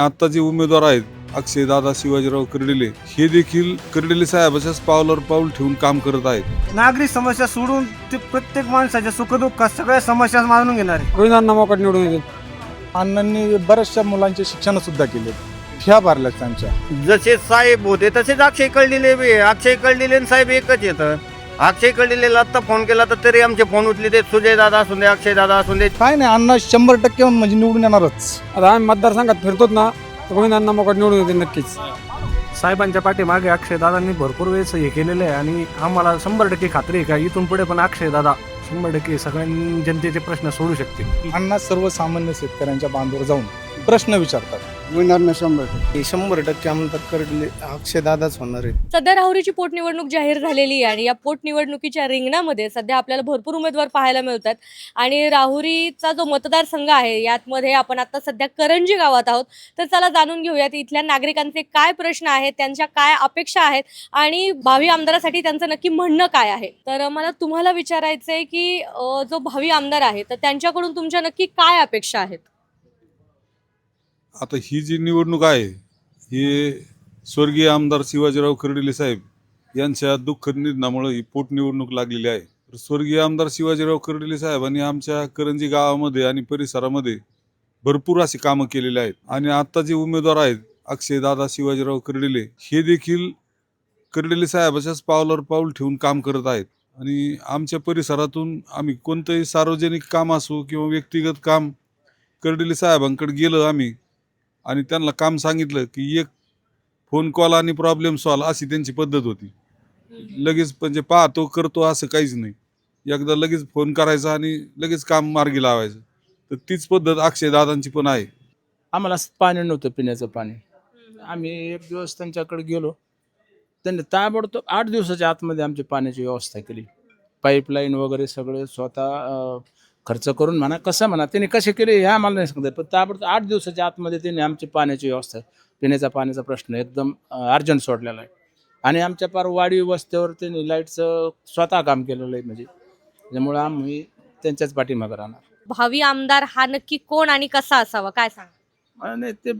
आता जे उमेदवार आहेत अक्षयदादा शिवाजीराव कर्डिले हे देखील कर्डिले साहेबाच्याच पावलावर पाऊल ठेवून काम करत आहेत. नागरिक समस्या सोडून ते प्रत्येक माणसाच्या सुखदुःखात सगळ्या समस्या मानून घेणार आहे. गोविंदांना मोकाट निवडून येतील. अण्णांनी बऱ्याचशा मुलांचे शिक्षण सुद्धा केले, फॅ भरल्या त्यांच्या. जसे साहेब होते तसेच अक्षय कळलेले बी अक्षय कळलेले आणि साहेब एकच येतं. अक्षय कळलेला आता फोन केला तर तरी आमचे फोन उचले ते सुजय दादा असून दे अक्षय दादा असून दे. काय नाही, अण्णा 100% म्हणजे निवडून येणारच. आता आम्ही मतदारसंघात फिरतोच ना, तर गोविंदांना मोकाट निवडून येतील नक्कीच. साहेबांच्या पाठीमागे अक्षयदादांनी भरपूर वेळेस हे केलेलं आहे आणि आम्हाला 100% खात्री आहे का इथून पुढे पण अक्षयदादा 100% सगळ्या जनतेचे प्रश्न सोडू शकतील. अण्णा सर्वसामान्य शेतकऱ्यांच्या बांधावर जाऊन प्रश्न विचारतात. विनरने 100% आमदार करडले अक्षयदादाच होणार आहे. सध्या राहुरीची पोटनिवडणूक जाहीर झालेली आहे आणि या पोटनिवडणुकीच्या रिंगणामध्ये सध्या आपल्याला भरपूर उमेदवार पाहायला मिळतात आणि राहुरीचा जो मतदारसंघ आहे यामध्ये आपण आता सध्या करंजी गावात आहोत. तर चला जाणून घेऊयात इथल्या नागरिकांचे काय प्रश्न आहेत, त्यांच्या काय अपेक्षा आहेत आणि भावी आमदारासाठी त्यांचं नक्की म्हणणं काय आहे. तर मला तुम्हाला विचारायचंय की जो भावी आमदार आहे तर त्यांच्याकडून तुमच्या नक्की काय अपेक्षा आहेत. आता ही जी निवडणूक आहे ही स्वर्गीय आमदार शिवाजीराव कर्डिले साहेब यांच्या दुःखद निधनामुळे ही पोटनिवडणूक लागलेली आहे. तर स्वर्गीय आमदार शिवाजीराव कर्डिले साहेबांनी आमच्या करंजी गावामध्ये आणि परिसरामध्ये भरपूर अशी कामं केलेली आहेत आणि आता जे उमेदवार आहेत अक्षयदादा शिवाजीराव कर्डिले हे देखील कर्डिले साहेबाच्याच पावलावर पाऊल ठेवून काम करत आहेत आणि आमच्या परिसरातून आम्ही कोणतंही सार्वजनिक काम असो किंवा व्यक्तिगत काम कर्डिले साहेबांकडे गेलं आम्ही आणि त्यांना काम सांगितलं की एक फोन कॉल आणि प्रॉब्लेम सॉल्व अशी त्यांची पद्धत होती. लगेच म्हणजे पाहतो करतो असं काहीच नाही, एकदा लगेच फोन करायचा आणि लगेच काम मार्गी लावायचं. तर तीच पद्धत अक्षयदादांची पण आहे. आम्हाला पाणी नव्हतं, पिण्याचं पाणी. आम्ही एक दिवस त्यांच्याकडे गेलो, त्यांनी ताबडतोब 8 दिवसाच्या आतमध्ये आमची पाण्याची व्यवस्था केली. पाईपलाईन वगैरे सगळे स्वतः खर्च करून म्हणा कसं म्हणा त्यांनी कसे केले हे आम्हाला नाही सांगतात, पण ताबडतोब 8 दिवसाच्या आतमध्ये त्यांनी आमची पाण्याची व्यवस्था, पिण्याचा पाण्याचा प्रश्न एकदम अर्जंट सोडलेला आहे. आणि आमच्या पार वाडी वस्त्यावर त्यांनी लाईटचं स्वतः काम केलेलं आहे. म्हणजे त्यामुळे आम्ही त्यांच्याच पाठीमागे राहणार. भावी आमदार हा नक्की कोण आणि कसा असावा काय सांगा. आणि ते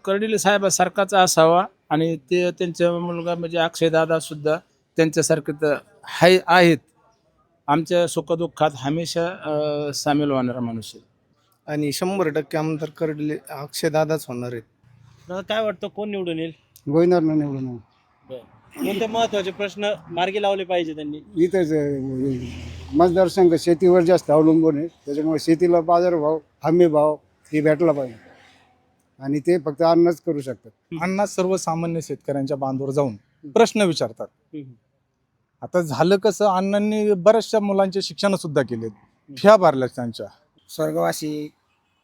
कर्डिले साहेबासारखाचा असावा आणि ते त्यांचा मुलगा म्हणजे अक्षयदादा सुद्धा त्यांच्यासारखे तर आहेत. आमच्या सुखदुःखात हमेशा सामील होणारा माणूस आहे. आणि 100% आमदार करडले अक्षयदादाच होणार आहेत. काय वाटतं कोण निवडून येईल? गोविंदांना निवडून कोणते महत्वाचे प्रश्न मार्गी लावले पाहिजे त्यांनी? इथंच मतदारसंघ शेतीवर जास्त अवलंबून आहे, त्याच्यामुळे शेतीला बाजारभाव हमी भाव हे भेटला पाहिजे आणि ते फक्त अन्नच करू शकतात. अण्णा सर्वसामान्य शेतकऱ्यांच्या बांधावर जाऊन प्रश्न विचारतात. आता झालं कसं, अण्णांनी बऱ्याचशा मुलांचे शिक्षण सुद्धा केले, फॅ भरल्या त्यांच्या. स्वर्गवासी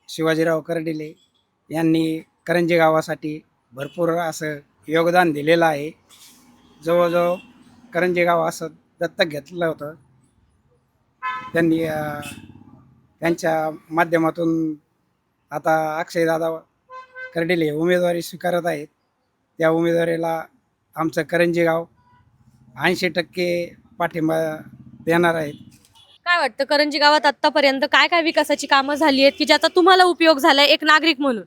शिवाजीराव कर्डिले यांनी करंजी गावासाठी भरपूर असं योगदान दिलेलं आहे. जवळजवळ करंजी गाव असं दत्तक घेतलं होतं त्यांनी. त्यांच्या माध्यमातून आता अक्षयदादा कर्डिले उमेदवारी स्वीकारत आहेत. त्या उमेदवारीला आमचं करंजी गाव 80% पाठिंबा देणार आहेत. काय वाटतं करंजी गावात आतापर्यंत काय काय विकासाची कामं झाली आहेत की ज्याचा तुम्हाला उपयोग झालाय एक नागरिक म्हणून.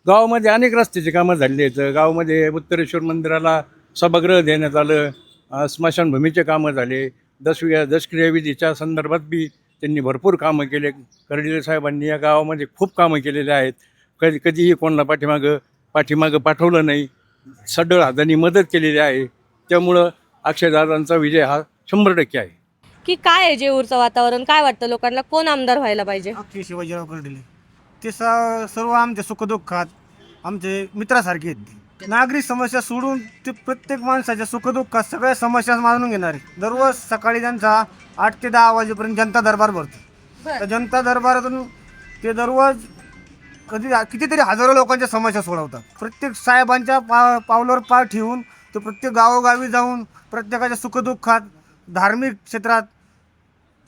गावामध्ये अनेक रस्त्याची कामं झाली आहेत. गावामध्ये उत्तरेश्वर मंदिराला सभागृह देण्यात आलं, स्मशानभूमीचे कामं झाले, दशक्रिया विधीच्या संदर्भात बी त्यांनी भरपूर कामं केले. कर्डिले साहेबांनी या गावामध्ये खूप कामं केलेले आहेत. कधीही कोणाला पाठीमागं पाठवलं नाही, सढळ हातांनी मदत केलेली आहे. त्यामुळं अक्षयदादांचा विजय हा 100% आहे. की काय आहे जेऊरचं वातावरण, काय वाटतं लोकांना कोण आमदार व्हायला पाहिजे. अक्षय शिवाजीराव करडले ते सर्व आमच्या सुखदुःखात आमचे मित्रासारखे आहेत. नागरिक समस्या सोडून ते प्रत्येक माणसाच्या सुखदुःखात सगळ्या समस्या मानून घेणार आहे. दररोज सकाळी त्यांचा 8 ते 10 वाजेपर्यंत जनता दरबार भरतो. तर जनता दरबारातून ते दररोज कितीतरी हजारो लोकांच्या समस्या सोडवतात. प्रत्येक साहेबांच्या पावलावर पाय ठेवून ते प्रत्येक गावोगावी जाऊन प्रत्येकाच्या सुखदुःखात धार्मिक क्षेत्रात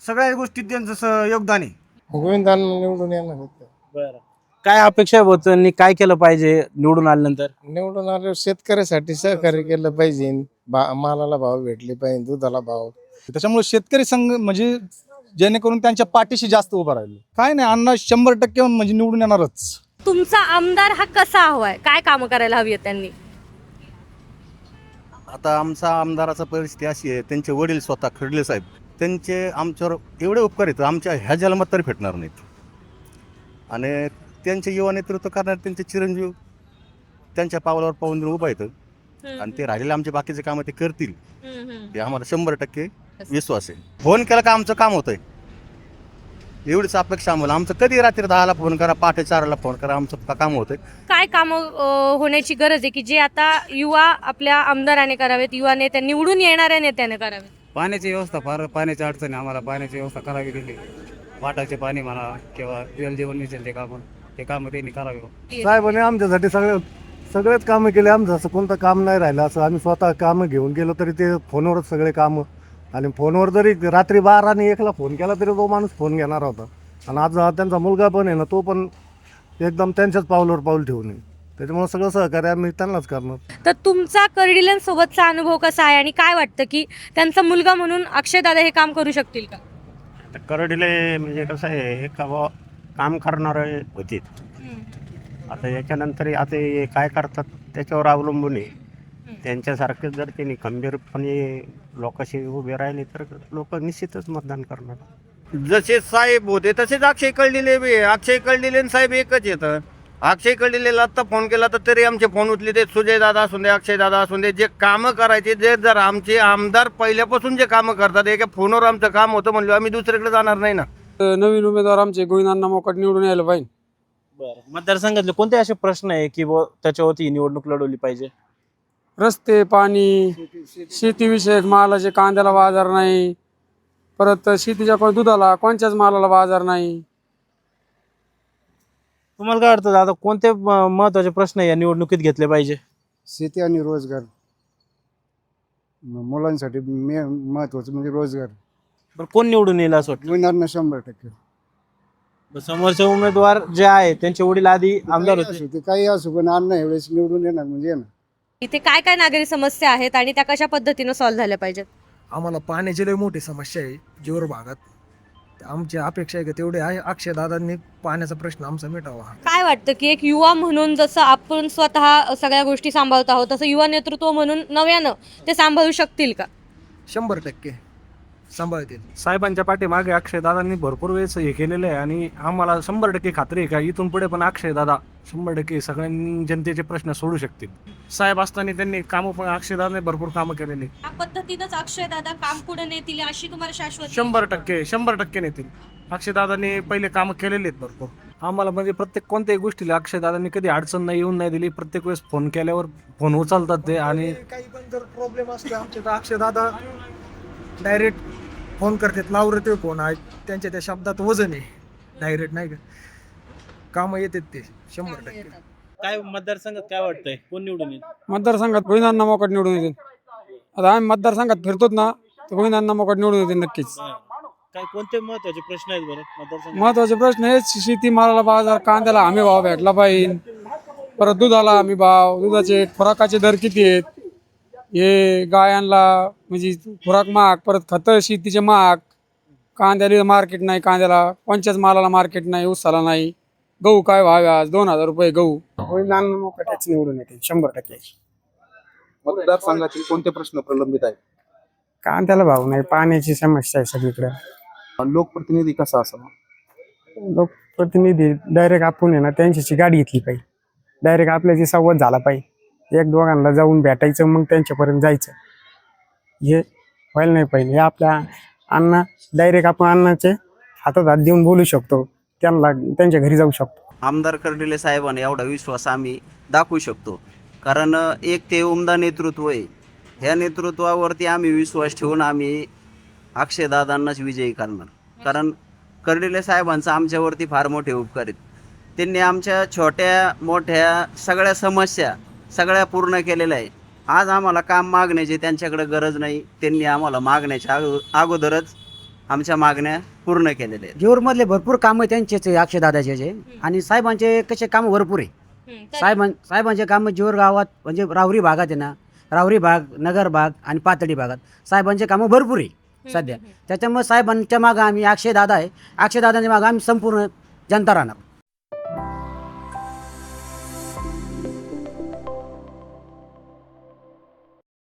सगळ्या गोष्टीत त्यांचं योगदान आहे. गोविंदांना निवडून येणार होतं. बरं, काय अपेक्षा होतं आणि काय केलं पाहिजे निवडून आल्यानंतर? निवडून आल्यावर शेतकऱ्यासाठी सहकार्य केलं पाहिजे, मालाला भाव भेटले पाहिजे, दुधाला भाव. त्याच्यामुळे शेतकरी संघ म्हणजे जेणेकरून त्यांच्या पाठीशी जास्त उभं राहिलं. काय नाही, अण्णा 100% म्हणजे निवडून येणारच. तुमचा आमदार हा कसा हवाय, काय कामं करायला हवी आहेत त्यांनी? आता आमचा आमदाराचा परिस्थिती अशी आहे, त्यांचे वडील स्वतः खर्डले साहेब, त्यांचे आमच्यावर एवढे उपकार आहेत आमच्या ह्या जन्मात तरी भेटणार नाहीत. आणि त्यांचे युवा नेतृत्व करणार त्यांचे चिरंजीव त्यांच्या पावलावर पाहून देऊन उभा येतं आणि ते राहिलेले आमचे बाकीचे कामं ते करतील हे आम्हाला 100% विश्वास आहे. फोन केला का आमचं काम होतंय एवढीच अपेक्षा आम्हाला. आमचं कधी रात्री 10ला फोन करा, पहाटे 4ला फोन करा, आमचं काम होतंय. काय कामं होण्याची गरज आहे की जे आता युवा आपल्या आमदाराने करावेत, युवा नेत्या निवडून येणाऱ्या नेत्याने करावेत? पाण्याची व्यवस्था, फार पाण्याची अडचण आहे आम्हाला. पाण्याची व्यवस्था करावी गेली, वाटाचे पाणी म्हणा किंवा जल जीवन मिशन ते कामं त्यांनी करावे. साहेबांनी आमच्यासाठी सगळेच कामं केले. आमचं असं कोणतं काम नाही राहिलं. असं आम्ही स्वतः कामं घेऊन गेलो तरी ते फोनवरच सगळे कामं. आणि फोनवर जरी रात्री 12 आणि 1ला फोन केला तरी तो माणूस फोन घेणार होता. आणि आज त्यांचा मुलगा पण आहे ना, तो पण एकदम त्यांच्याच पावलावर पाऊल ठेवून आहे. त्याच्यामुळे सगळं सहकार्य आम्ही त्यांनाच करणार. तर तुमचा कर्डिलेंसोबतचा अनुभव कसा आहे आणि काय वाटतं की त्यांचा मुलगा म्हणून अक्षय दादा हे काम करू शकतील का? करडिले म्हणजे कसं आहे, हे काम करणारे होते. आता याच्यानंतर आता हे काय करतात त्याच्यावर अवलंबून आहे. त्यांच्यासारखे जर त्यांनी खंबीरपणे लोकांशी उभे राहिले तर लोक निश्चितच मतदान करणार. जसे साहेब होते तसेच अक्षय कळलेले बी. अक्षय कळलेले साहेब एकच येतं. अक्षय कळलेला आत्ता फोन केला तर तरी आमचे फोन उचले ते सुजय दादा असून दे, अक्षय दादा असून दे. जे कामं करायचे, जे जर आमचे आमदार पहिल्यापासून जे कामं करतात, एका फोनवर आमचं काम होतं म्हणलं आम्ही दुसरीकडे जाणार नाही ना. नवीन उमेदवार आमचे गोविंदांना मोकाट निवडून यायला पाहिजे. मतदारसंघातले कोणते असे प्रश्न आहे की त्याच्यावरती ही निवडणूक लढवली पाहिजे? रस्ते, पाणी, शेतीविषयक मालाचे, कांद्याला बाजार नाही, परत शेतीच्या दुधाला कोणत्याच मालाला बाजार नाही. तुम्हाला काय वाटतं दादा, कोणते महत्वाचे प्रश्न या निवडणुकीत घेतले पाहिजे? शेती आणि रोजगार, मुलांसाठी महत्वाचं म्हणजे रोजगार. बरं, कोण निवडून येईल असं वाटतं? विनरनं 100%. समोरचे उमेदवार जे आहे त्यांचे वडील आधी आमदार होते. ते काही असू पण अण्णा एवढेच निवडून येणार म्हणजे येणार. इथे काय काय नागरी समस्या आहेत आणि त्या कशा पद्धतीनं सॉल्व्ह झाल्या पाहिजेत? आम्हाला पाण्याची लई मोठी समस्या आहे जीवर भागात. आमची अपेक्षा आहे की तेवढे आहे अक्षयदादांनी पाण्याचा प्रश्न आमचा मिटावा. काय वाटतं की एक युवा म्हणून जसं आपण स्वतः सगळ्या गोष्टी सांभाळत आहोत तसं युवा नेतृत्व म्हणून नव्यानं ते सांभाळू शकतील का? 100% सांभाळतील. साहेबांच्या पाठीमागे अक्षयदादांनी भरपूर वेळेस हे केलेलं आहे आणि आम्हाला 100% खात्री आहे का इथून पुढे पण अक्षयदादा 100% सगळ्या जनतेचे प्रश्न सोडू शकतील. साहेब असताना त्यांनी कामं पण अक्षयदादाने भरपूर कामं केलेली. या पद्धतीनंच अक्षय दादा काम पुढे नेतील अशी तुम्हाला शाश्वत? 100% नेतील. अक्षयदादांनी पहिले कामं केलेले आहेत भरपूर. आम्हाला म्हणजे प्रत्येक कोणत्याही गोष्टीला अक्षयदादांनी कधी अडचण नाही येऊन नाही दिली. प्रत्येक वेळेस फोन केल्यावर फोन उचलतात ते. आणि काही पण जर प्रॉब्लेम असतो आमचे तर अक्षयदादा डायरेक्ट फोन करतात, लावरे ते फोन आहे त्यांच्या त्या शब्दात वजन आहे. डायरेक्ट नाही का कामं येतात ते 100%. काय मतदारसंघात काय वाटतंय, कोण निवडून येईल? मतदारसंघात गोविंदांना मोकाट निवडून येतील. आता आम्ही मतदारसंघात फिरतोच ना, तर गोविंदांना मोकाट निवडून येतील नक्कीच. काय कोणते महत्वाचे प्रश्न आहेत बरं मतदारसंघात? महत्वाचे प्रश्न हेच, शेती मालाला बाजार, कांद्याला हमी भाव भेटला पाहिजे, परत दुधाला हमी भाव, दुधाचे खुराकाचे दर किती आहेत, हे गायांना म्हणजे खुराक महाग, परत खतं शेतीचे महाग, कांद्याला मार्केट नाही, कांद्याला कोणत्याच मालाला मार्केट नाही, ऊसाला नाही. गहू काय भाव आहे आज? 2000 रुपये गहू. गोविंदांना मोकाटच निवडून येते 100%. मतदारसंघातील कोणते प्रश्न प्रलंबित आहेत? कांद्याला भाव नाही, पाण्याची समस्या आहे सगळीकडे. लोकप्रतिनिधी कसा असावा? लोकप्रतिनिधी डायरेक्ट आपण आहे ना त्यांच्याशी गाडी घेतली पाहिजे. डायरेक्ट आपल्याशी संवाद झाला पाहिजे. एक दोघांना जाऊन भेटायचं मग त्यांच्यापर्यंत जायचं, हे व्हायला नाही पाहिजे. हे आपल्या अण्णा डायरेक्ट आपण अण्णाचे हातात हात देऊन बोलू शकतो, त्यांना त्यांच्या घरी जाऊ शकतो. आमदार कर्डिले साहेबांना एवढा विश्वास आम्ही दाखवू शकतो कारण एक ते उमदा नेतृत्व आहे. ह्या नेतृत्वावरती आम्ही विश्वास ठेवून आम्ही अक्षयदादांनाच विजयी करणार. कारण कर्डिले साहेबांचा आमच्यावरती फार मोठे उपकार आहेत. त्यांनी आमच्या छोट्या मोठ्या सगळ्या समस्या सगळ्या पूर्ण केलेल्या आहे. आज आम्हाला काम मागण्याची त्यांच्याकडे गरज नाही. त्यांनी आम्हाला मागण्याच्या अगोदरच आमच्या मागण्या पूर्ण केलेल्या आहेत. जीवरमधले भरपूर कामं त्यांचेच आहे अक्षयदादाचे जे. आणि साहेबांचे कसे कामं भरपूर आहे. साहेबांचे कामं जीवर गावात म्हणजे राहुरी भागात आहे ना, राहुरी भाग, नगर भाग आणि पातळी भागात साहेबांचे कामं भरपूर आहे सध्या. त्याच्यामुळे साहेबांच्या मागं आम्ही अक्षयदादा आहे, अक्षयदादांच्या मागं आम्ही संपूर्ण जनता राहणार.